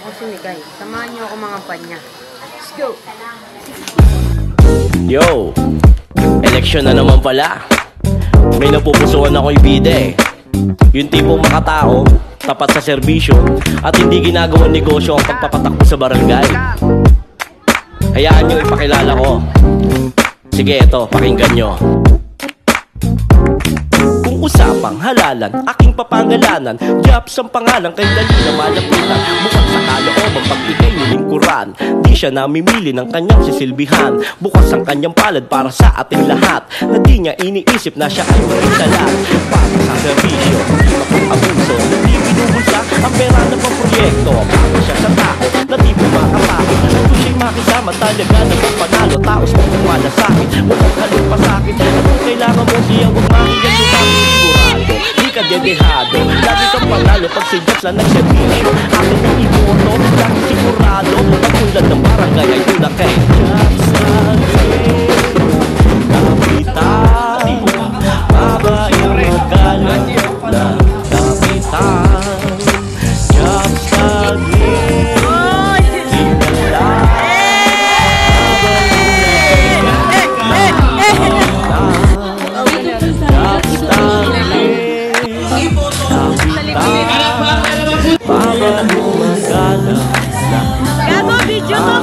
Ako si Miguel. Samahan niyo ako mga panya. Let's go! Yo! Eleksyon na naman pala. May napupusuan ako ibida eh. Yung tipong makatao, tapat sa serbisyo, at hindi ginagawang negosyo ang pagpapatakbo sa barangay. Hayaan nyo ipakilala ko. Sige, eto, pakinggan nyo. Kung usapang halalan, aking papangalanan, Japs ang pangalan, kay dali na malapitan. Mukhang sa kalooban, pag ikay nilingkuran, di siya namimili ng kanyang sisilbihan. Bukas ang kanyang palad para sa ating lahat, na di niya iniisip na siya ay marindalan. Para sa servisyo, di makapag-abuso, di binubulsa ang pera ng pamproyekto. Para siya sa tao, na di pumakapakit. Kung siya'y makisama talaga na panalo, taos mong pumalasakit, mukhang halong pasakit. At kung kailangan mo siya, huwag makikyan sigurado, di ka dedehado. Lagi kang panalo pag si Japs na nagservisyo. Akin ang iboto, lagi sigurado. Pagkulad ng barangay ay doon na kay Japs kapitan, mabait magalang na kapitan. Japs Gago, video to!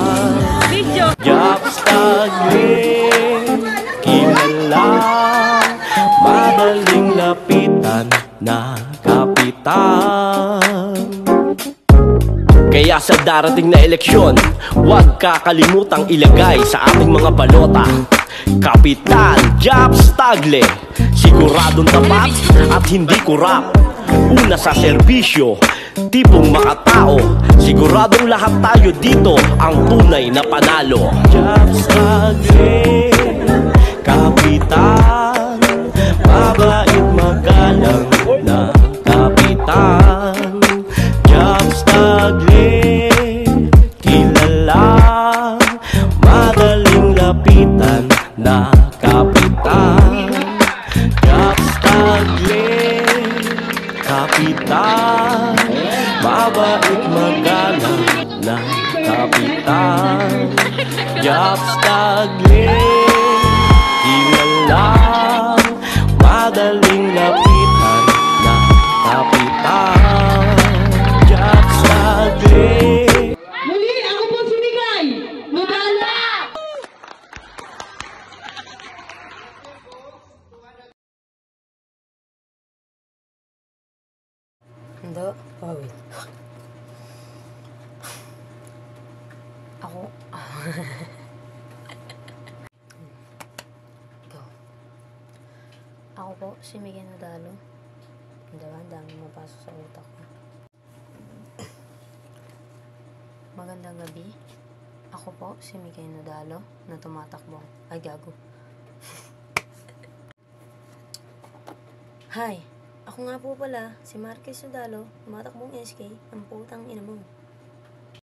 Video! Japs Tagle, kilala, madaling lapitan na kapitan. Kaya sa darating na eleksyon, huwag kakalimutang ilagay sa ating mga balota Kapitan Japs Tagle, siguradong tapat at hindi kurap. Una sa serbisyo, tipong makatao, siguradong lahat tayo dito ang tunay na panalo. Japs Tagle, kapitan, mabait magalang na kapitan. Japs Tagle, kilala, madaling lapitan na kapitan. Japs Tagle, kapitan, mabait magalang na kapitan. Japs Tagle, kilala, madaling lapitan na kapitan. Japs Tagle. Muli, ako po si Miguel. Mabala! Hindi. Pawit. Ako. Go. Ako po, si Miguel Nadalo. Diba? Ang dami mapasok sa utak ko. Magandang gabi. Ako po, si Miguel Nadalo, na tumatakbo. Ay, gago. Hi. Ako nga po pala, si Marquez Nadalo, tumatakbong SK, ang putang ina mo.